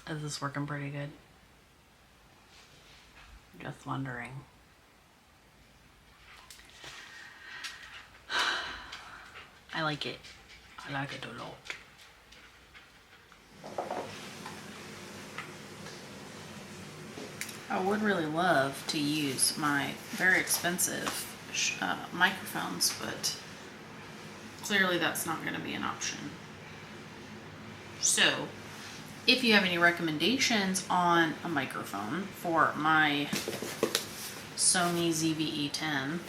Is this working pretty good? Just wondering. I like it. I like it a lot. I would really love to use my very expensive microphones, but clearly that's not going to be an option. So, if you have any recommendations on a microphone for my Sony ZV-E10,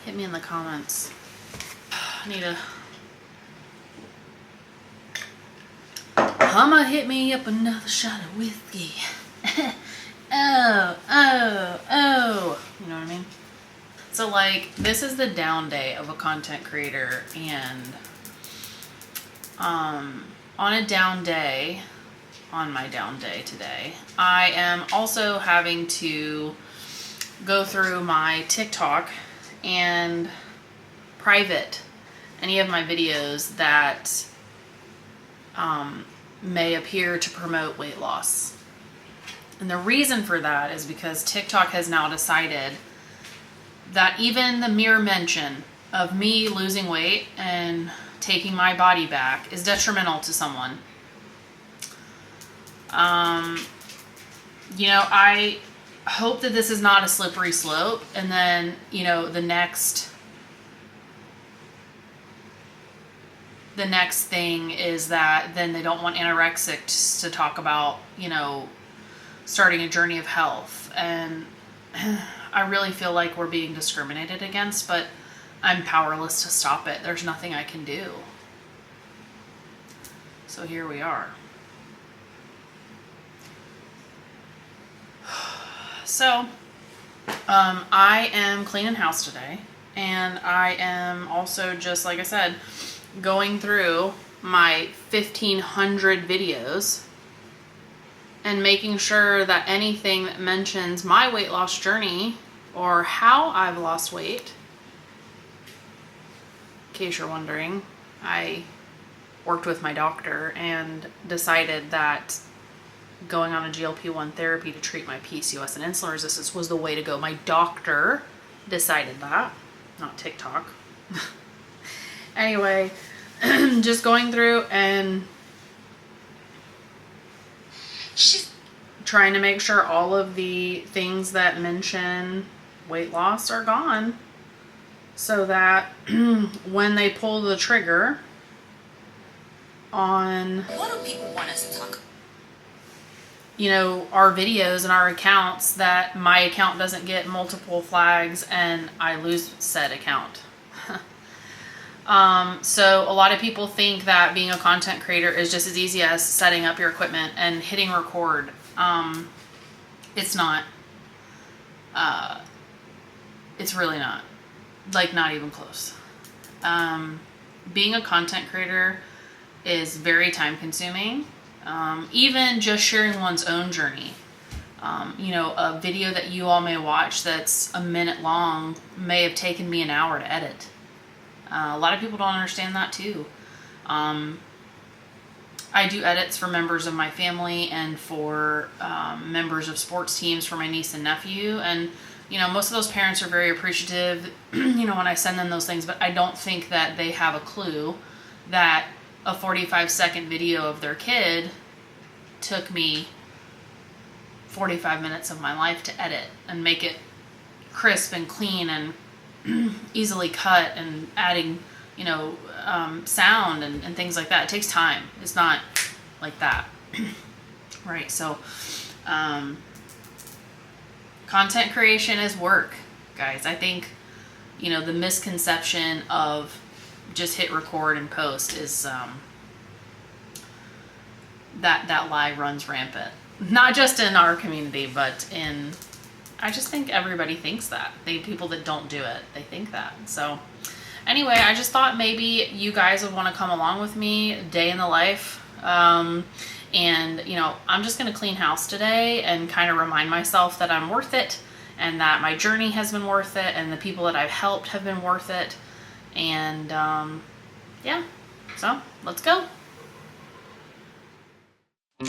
hit me in the comments. I need a Mama hit me up another shot of whiskey. Oh. You know what I mean? So like, this is the down day of a content creator, and on a down day, on my down day today, I am also having to go through my TikTok and private any of my videos that may appear to promote weight loss. And the reason for that is because TikTok has now decided that even the mere mention of me losing weight and taking my body back is detrimental to someone. I hope that this is not a slippery slope, and then, the next thing is that then they don't want anorexics to talk about, starting a journey of health. And I really feel like we're being discriminated against, but I'm powerless to stop it. There's nothing I can do. So here we are. So, I am cleaning house today, and I am also, just like I said, going through my 1,500 videos and making sure that anything that mentions my weight loss journey or how I've lost weight, in case you're wondering, I worked with my doctor and decided that going on a GLP-1 therapy to treat my PCOS and insulin resistance was the way to go. My doctor decided that, not TikTok. Anyway, just going through and trying to make sure all of the things that mention weight loss are gone, so that when they pull the trigger on what do people want us to talk about? Our videos and our accounts, that my account doesn't get multiple flags and I lose said account. So a lot of people think that being a content creator is just as easy as setting up your equipment and hitting record. It's not. It's really not. Like, not even close. Being a content creator is very time consuming. Even just sharing one's own journey. A video that you all may watch that's a minute long may have taken me an hour to edit. A lot of people don't understand that too. I do edits for members of my family and for members of sports teams for my niece and nephew. And, most of those parents are very appreciative, when I send them those things. But I don't think that they have a clue that a 45-second video of their kid took me 45 minutes of my life to edit and make it crisp and clean and easily cut, and adding, sound and things like that. It takes time. It's not like that. Right. So, content creation is work, guys. I think, the misconception of just hit record and post is, that lie runs rampant. Not just in our community, but I just think everybody thinks that. People that don't do it, they think that. So anyway, I just thought maybe you guys would want to come along with me, a day in the life. And, I'm just going to clean house today and kind of remind myself that I'm worth it, and that my journey has been worth it, and the people that I've helped have been worth it. And, yeah, so let's go. So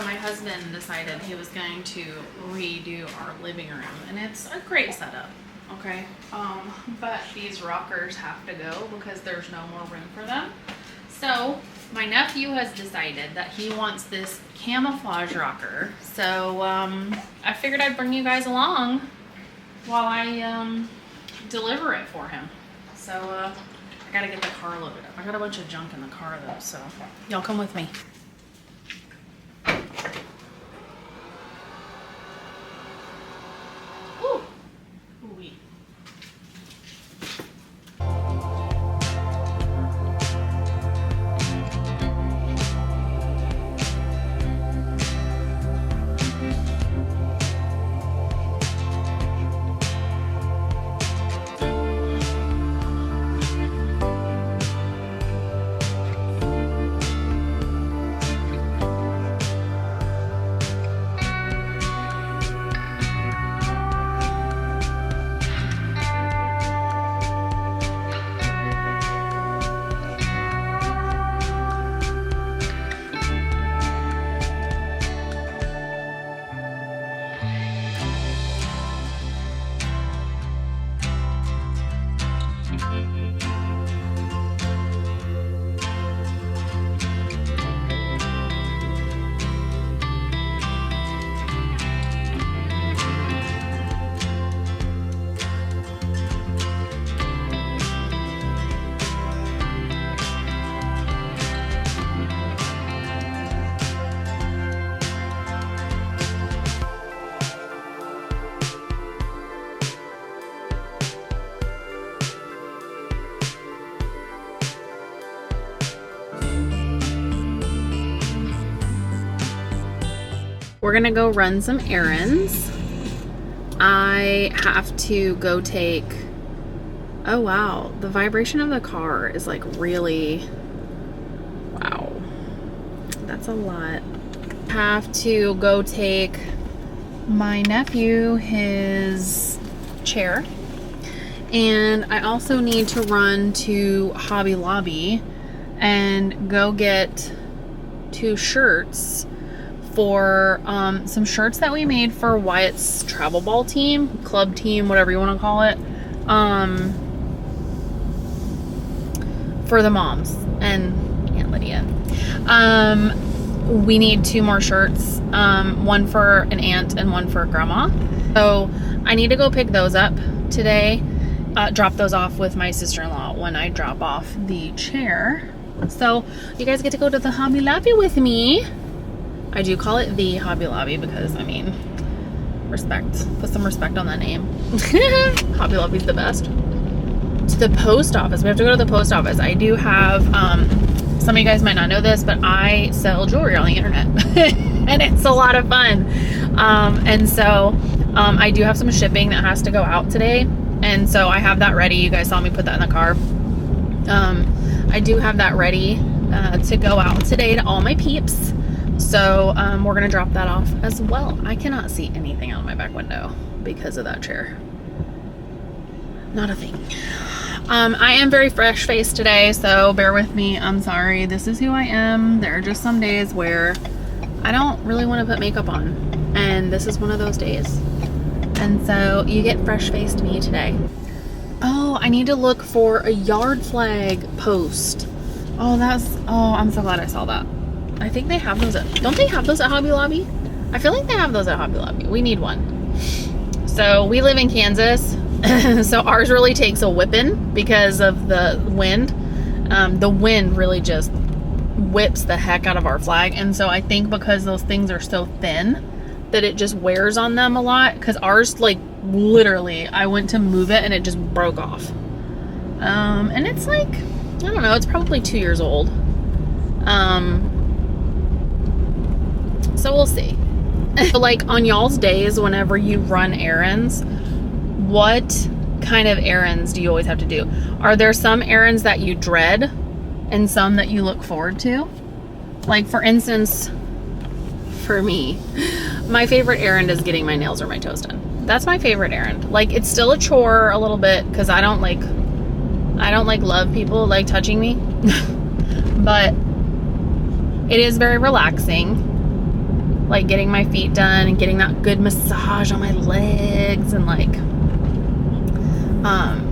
my husband decided he was going to redo our living room, and it's a great setup, okay? But these rockers have to go because there's no more room for them. So my nephew has decided that he wants this camouflage rocker. So I figured I'd bring you guys along while I deliver it for him. So I gotta get the car loaded up. I got a bunch of junk in the car though, so y'all come with me. We're gonna go run some errands. I have to go take, oh wow, the vibration of the car is like really, wow, that's a lot. Have to go take my nephew his chair, and I also need to run to Hobby Lobby and go get 2 shirts for some shirts that we made for Wyatt's travel ball team, club team, whatever you want to call it, for the moms and Aunt Lydia. We need 2 more shirts, one for an aunt and one for grandma. So I need to go pick those up today, drop those off with my sister-in-law when I drop off the chair. So you guys get to go to the Hobby Lobby with me. I do call it the Hobby Lobby because, I mean, respect. Put some respect on that name. Hobby Lobby's the best. To the post office. We have to go to the post office. I do have, some of you guys might not know this, but I sell jewelry on the internet. And it's a lot of fun. And so I do have some shipping that has to go out today. And so I have that ready. You guys saw me put that in the car. I do have that ready to go out today to all my peeps. So we're gonna drop that off as well. I cannot see anything out my back window because of that chair. Not a thing. I am very fresh faced today, so bear with me. I'm sorry. This is who I am. There are just some days where I don't really want to put makeup on, and this is one of those days. And so you get fresh faced me today. Oh, I need to look for a yard flag post. Oh, I'm so glad I saw that. I think they have those don't they have those at Hobby Lobby? I feel like they have those at Hobby Lobby. We need one. So we live in Kansas. So ours really takes a whipping because of the wind. The wind really just whips the heck out of our flag. And so I think because those things are so thin that it just wears on them a lot. Because ours, like, literally, I went to move it and it just broke off. And it's like, I don't know, it's probably 2 years old. So we'll see. Like, on y'all's days, whenever you run errands, what kind of errands do you always have to do? Are there some errands that you dread and some that you look forward to? Like, for instance, for me, my favorite errand is getting my nails or my toes done. That's my favorite errand. Like, it's still a chore a little bit because I don't love people like touching me. But it is very relaxing. Like getting my feet done and getting that good massage on my legs, and like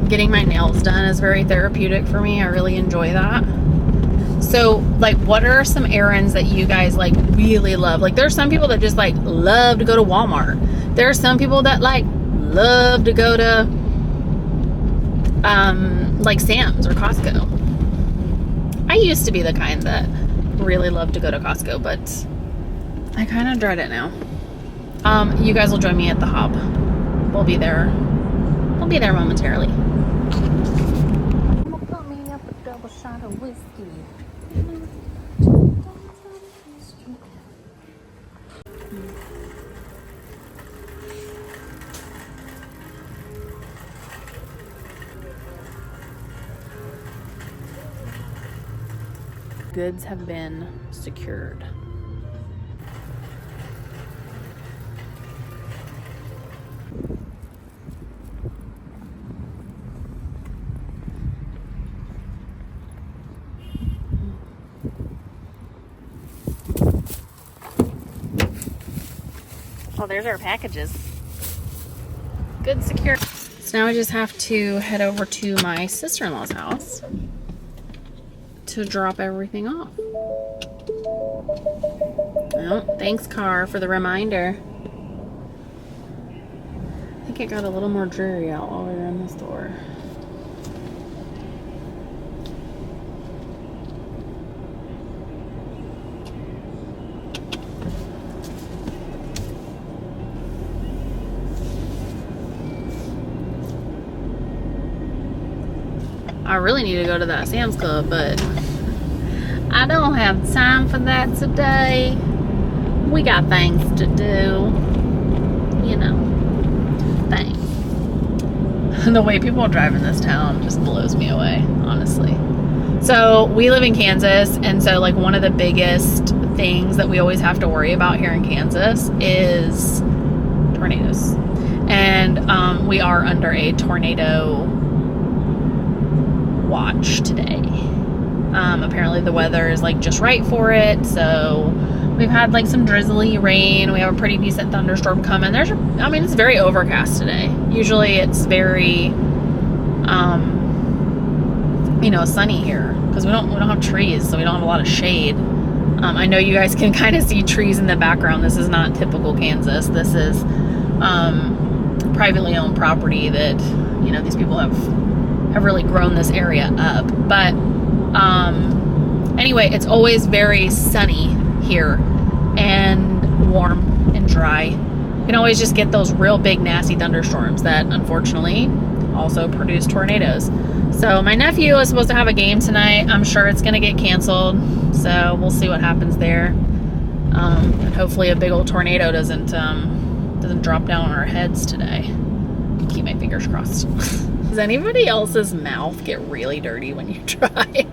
getting my nails done is very therapeutic for me. I really enjoy that. So, like, what are some errands that you guys like really love? Like, there's some people that just like love to go to Walmart. There are some people that like love to go to like Sam's or Costco. I used to be the kind that really loved to go to Costco, but I kind of dread it now. You guys will join me at the Hob. We'll be there. We'll be there momentarily. I'm gonna put me up a double shot of whiskey. Goods have been secured. Oh, there's our packages. Good, secure. So now I just have to head over to my sister-in-law's house to drop everything off. Well, thanks, car, for the reminder. I think it got a little more dreary out while we were in the store. I really need to go to that Sam's Club, but I don't have time for that today. We got things to do. You know, things. The way people drive in this town just blows me away, honestly. So we live in Kansas, and so like one of the biggest things that we always have to worry about here in Kansas is tornadoes. And we are under a tornado watch today. Apparently the weather is like just right for it, so we've had like some drizzly rain. We have a pretty decent thunderstorm coming. It's very overcast today. Usually it's very sunny here because we don't have trees, so we don't have a lot of shade. I know you guys can kind of see trees in the background. This is not typical Kansas. This is privately owned property that these people have really grown this area up. But anyway, it's always very sunny here and warm and dry. You can always just get those real big nasty thunderstorms that unfortunately also produce tornadoes. So my nephew is supposed to have a game tonight. I'm sure it's gonna get canceled, so we'll see what happens there. And hopefully a big old tornado doesn't drop down on our heads today. Keep my fingers crossed. Does anybody else's mouth get really dirty when you drive?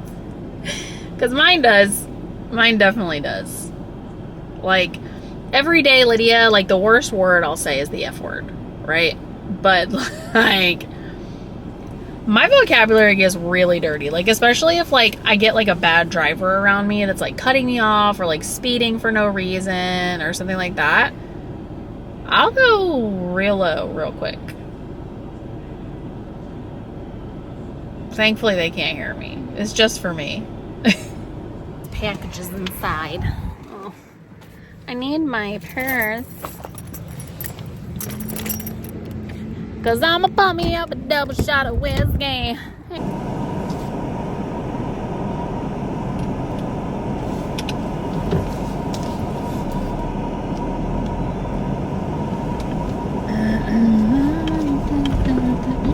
Because mine does. Mine definitely does. Like, every day, Lydia, like, the worst word I'll say is the F word, right? But, like, My vocabulary gets really dirty. Like, especially if, like, I get, like, a bad driver around me that's, like, cutting me off or, like, speeding for no reason or something like that. I'll go real low real quick. Thankfully, they can't hear me. It's just for me. Packages inside. Oh. I need my purse. Cause I'ma pump me up a double shot of whiskey.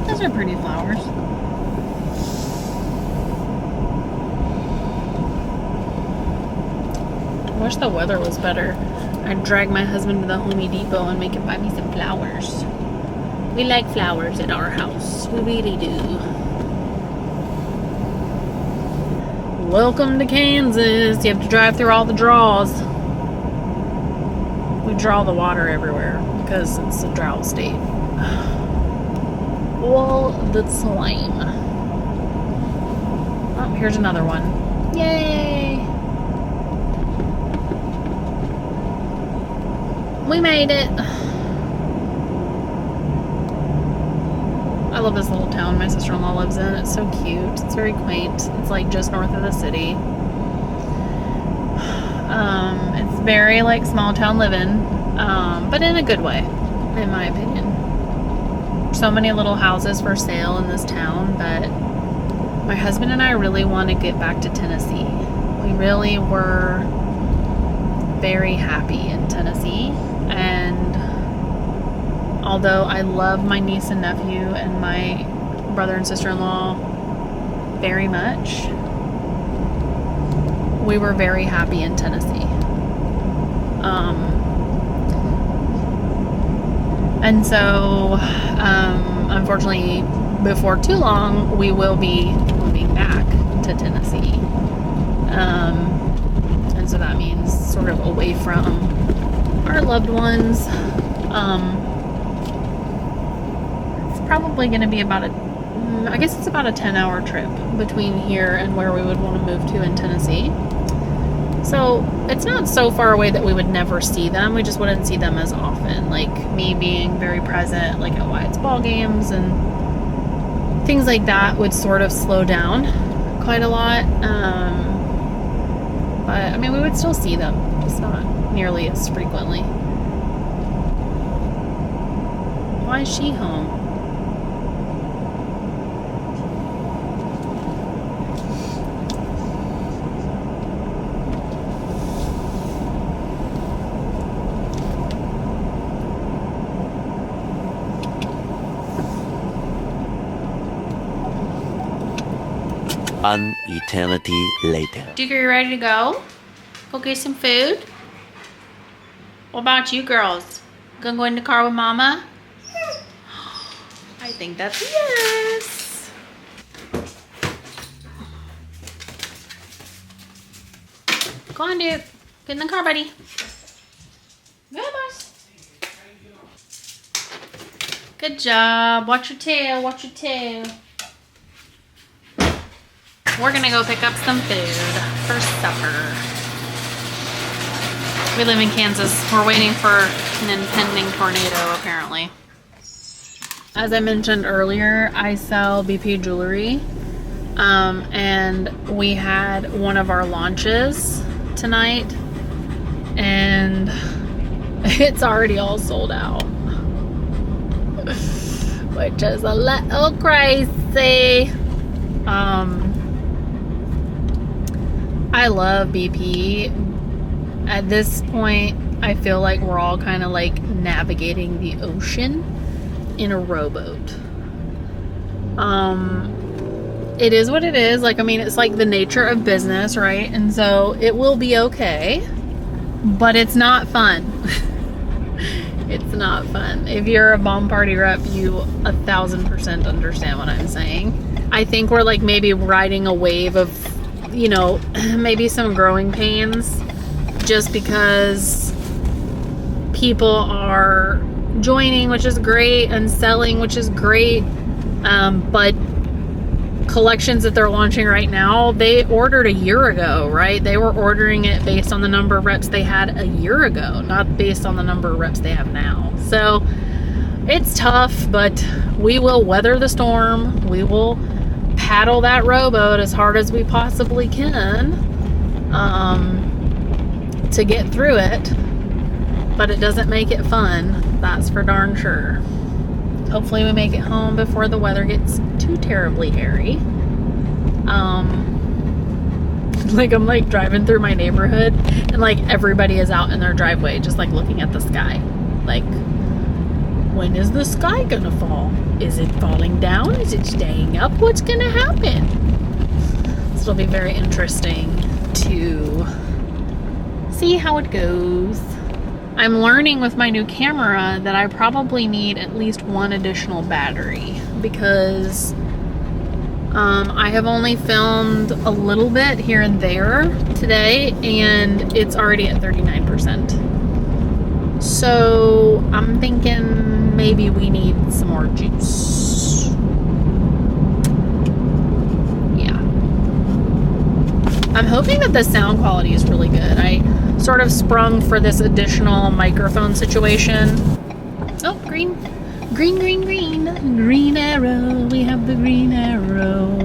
Those are pretty flowers. I wish the weather was better. I'd drag my husband to the Home Depot and make him buy me some flowers. We like flowers at our house. We really do. Welcome to Kansas. You have to drive through all the draws. We draw the water everywhere because it's a drought state. All the time. Oh, here's another one. Yay! We made it. I love this little town my sister-in-law lives in. It's so cute. It's very quaint. It's like just north of the city. It's very like small town living, but in a good way, in my opinion. So many little houses for sale in this town, but my husband and I really want to get back to Tennessee. We really were very happy in Tennessee, and although I love my niece and nephew and my brother and sister-in-law very much, we were very happy in Tennessee. And so, unfortunately, before too long, we will be moving back to Tennessee. And so that means sort of away from our loved ones. It's probably going to be about I guess it's about a 10-hour trip between here and where we would want to move to in Tennessee. So it's not so far away that we would never see them. We just wouldn't see them as often. Like me being very present, like at Wyatt's ball games and things like that would sort of slow down quite a lot. But I mean, we would still see them, just not nearly as frequently. Why is she home? An eternity later. Duke, are you ready to go? Go get some food? What about you girls? Gonna go in the car with Mama? I think that's a yes. Go on, Duke. Get in the car, buddy. Good, boss. Good job. Watch your tail. Watch your tail. We're gonna go pick up some food for supper. We live in Kansas. We're waiting for an impending tornado, apparently. As I mentioned earlier, I sell BP jewelry. And we had one of our launches tonight, and it's already all sold out. Which is a little crazy. I love BP. At this point, I feel like we're all kind of like navigating the ocean in a rowboat. It is what it is. Like, I mean, it's like the nature of business, right? And so it will be okay, but it's not fun. It's not fun. If you're a bomb party rep, you 1,000% understand what I'm saying. I think we're like maybe riding a wave of, you know, maybe some growing pains just because people are joining, which is great, and selling, which is great. But collections that they're launching right now, they ordered a year ago, right? They were ordering it based on the number of reps they had a year ago, not based on the number of reps they have now. So it's tough, but we will weather the storm. We will paddle that rowboat as hard as we possibly can to get through it. But it doesn't make it fun, that's for darn sure. Hopefully we make it home before the weather gets too terribly hairy. Like I'm like driving through my neighborhood and like everybody is out in their driveway just like looking at the sky. Like, when is the sky gonna fall? Is it falling down? Is it staying up? What's gonna happen? So it'll be very interesting to see how it goes. I'm learning with my new camera that I probably need at least one additional battery because I have only filmed a little bit here and there today and it's already at 39%. So I'm thinking maybe we need some more juice. Yeah. I'm hoping that the sound quality is really good. I sort of sprung for this additional microphone situation. Oh, green arrow. We have the green arrow.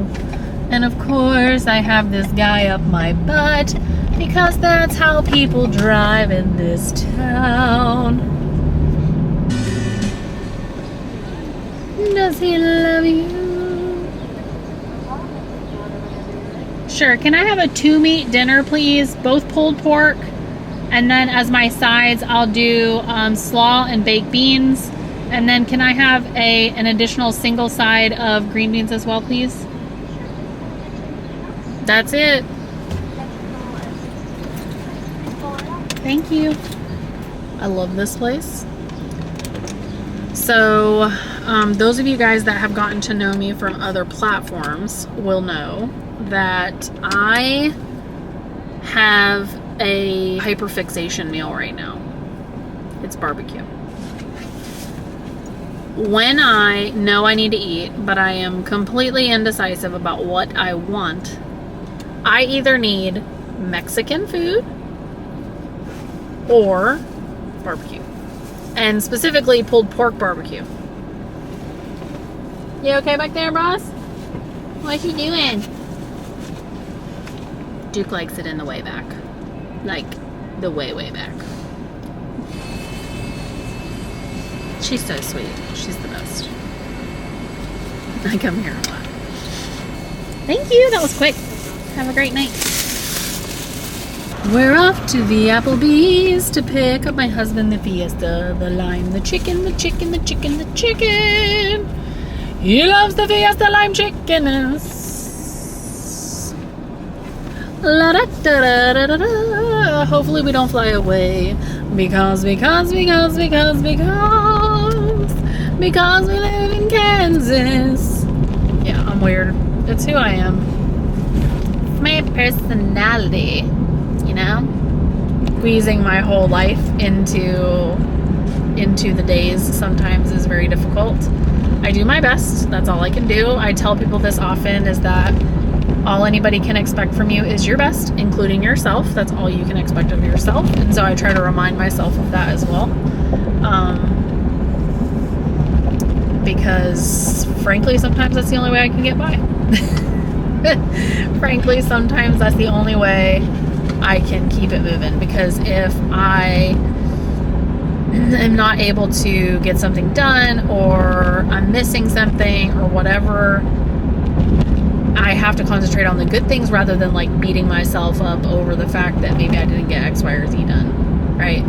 And of course I have this guy up my butt because that's how people drive in this town. Does he love you? Sure, can I have a 2-meat dinner please? Both pulled pork. And then as my sides, I'll do slaw and baked beans. And then can I have an additional single side of green beans as well, please? That's it. Thank you. I love this place. So, those of you guys that have gotten to know me from other platforms will know that I have a hyperfixation meal right now. It's barbecue. When I know I need to eat, but I am completely indecisive about what I want, I either need Mexican food or barbecue. And specifically pulled pork barbecue. You okay back there, boss? What you doing? Duke likes it in the way back. Like, the way back. She's so sweet. She's the best. I come here a lot. Thank you. That was quick. Have a great night. We're off to the Applebee's to pick up my husband the Fiesta, the lime, the chicken, the chicken, the chicken, the chicken. He loves the Fiesta lime chicken. La da da da da da da. Hopefully we don't fly away because we live in Kansas. Yeah, I'm weird. It's who I am. My personality, you know? Squeezing my whole life into the days sometimes is very difficult. I do my best. That's all I can do. I tell people this often is that all anybody can expect from you is your best, including yourself. That's all you can expect of yourself. And so I try to remind myself of that as well. Because frankly, sometimes that's the only way I can get by. Frankly, sometimes that's the only way I can keep it moving. Because if I am not able to get something done, or I'm missing something or whatever, I have to concentrate on the good things rather than like beating myself up over the fact that maybe I didn't get X, Y, or Z done, right?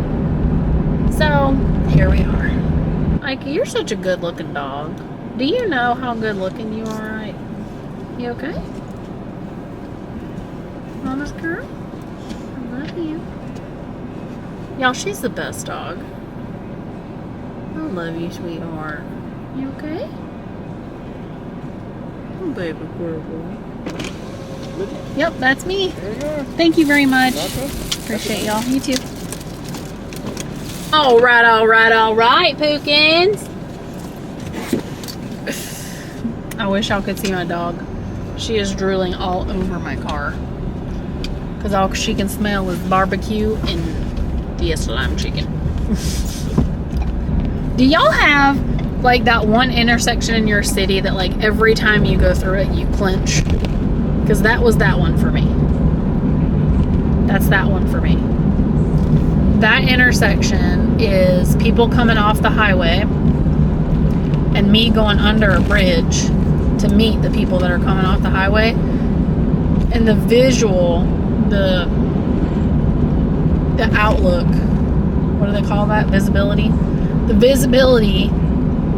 So here we are. Like, you're such a good looking dog. Do you know how good looking you are, right? You okay? Mama's girl? I love you. Y'all, she's the best dog. I love you, sweetheart. You okay? Oh, baby girl. Yep, that's me. Thank you very much. Appreciate y'all. You too. All right, Pookins. I wish y'all could see my dog. She is drooling all over my car. Because all she can smell is barbecue and the Islam chicken. Do y'all have like that one intersection in your city that like every time you go through it you clench? Because that was that one for me. That's that one for me. That intersection is people coming off the highway and me going under a bridge to meet the people that are coming off the highway. And the visual, the outlook, what do they call that? Visibility? The visibility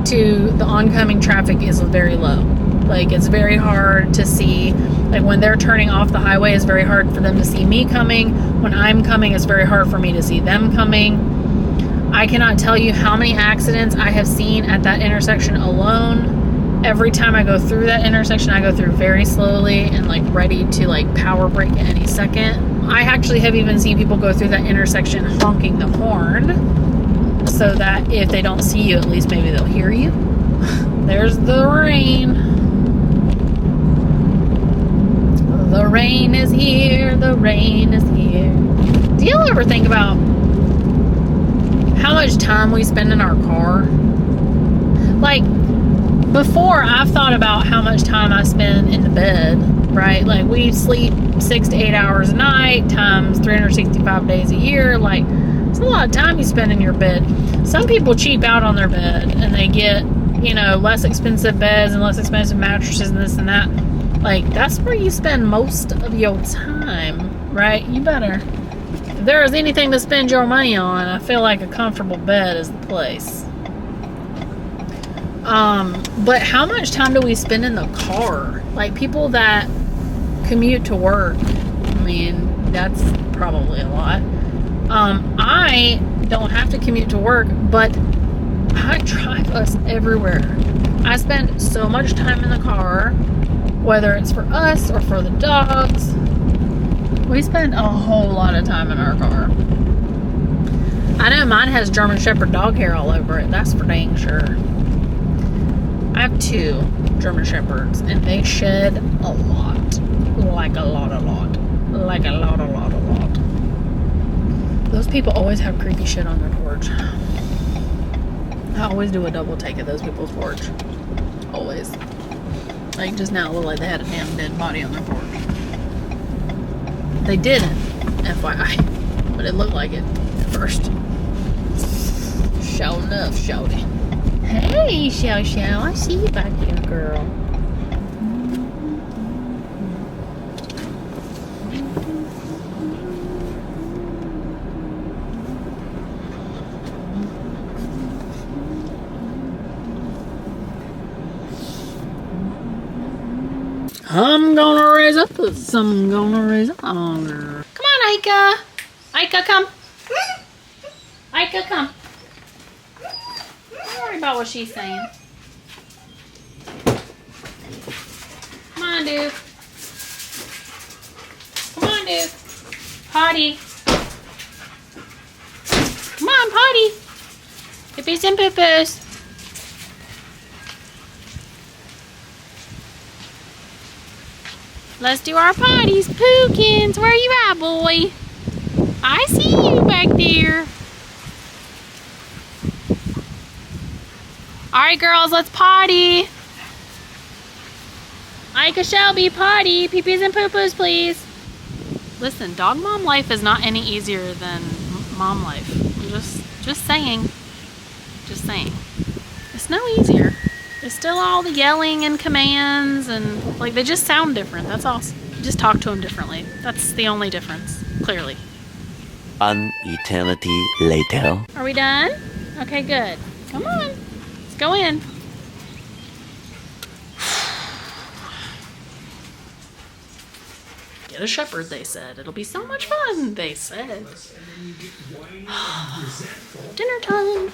to the oncoming traffic is very low. Like, it's very hard to see. Like, when they're turning off the highway, it's very hard for them to see me coming. When I'm coming, it's very hard for me to see them coming. I cannot tell you how many accidents I have seen at that intersection alone. Every time I go through that intersection, I go through very slowly and like ready to like power brake at any second. I actually have even seen people go through that intersection honking the horn so that if they don't see you, at least maybe they'll hear you. There's the rain. The rain is here. The rain is here. Do y'all ever think about how much time we spend in our car? Like, before, I've thought about how much time I spend in the bed, right? Like, we sleep 6 to 8 hours a night times 365 days a year. Like, it's a lot of time you spend in your bed. Some people cheap out on their bed and they get, you know, less expensive beds and less expensive mattresses and this and that. Like, that's where you spend most of your time, right? You better. If there is anything to spend your money on, I feel like a comfortable bed is the place. But how much time do we spend in the car? Like, people that commute to work, I mean, that's probably a lot. I don't have to commute to work, but I drive us everywhere. I spend so much time in the car, whether it's for us or for the dogs. We spend a whole lot of time in our car. I know mine has German Shepherd dog hair all over it. That's for dang sure. I have 2 German Shepherds, and they shed a lot. Like a lot. Like a lot. Those people always have creepy shit on their porch. I always do a double take at those people's porch. Always. Like, just now, it looked like they had a damn dead body on their porch. They didn't, FYI. But it looked like it at first. Sure enough, shouty. Hey, Xiao, I see you back here, girl. I'm gonna raise up some, gonna raise up hunger. Come on, Aika. Aika, come. Aika, come. Don't worry about what she's saying. Come on, dude. Come on, dude. Potty. Come on, potty. Pippies and poo-poos. Let's do our potties. Pookins, where you at, boy? I see you back there. Alright, girls, let's potty. Ika Shelby, potty. Pee-pees and poo-poos, please. Listen, dog mom life is not any easier than mom life. Just saying. Just saying. It's no easier. It's still all the yelling and commands and, like, they just sound different. That's all. You just talk to them differently. That's the only difference, clearly. An eternity later. Are we done? Okay, good. Come on. Let's go in. Get a shepherd, they said. It'll be so much fun, they said. Dinner time.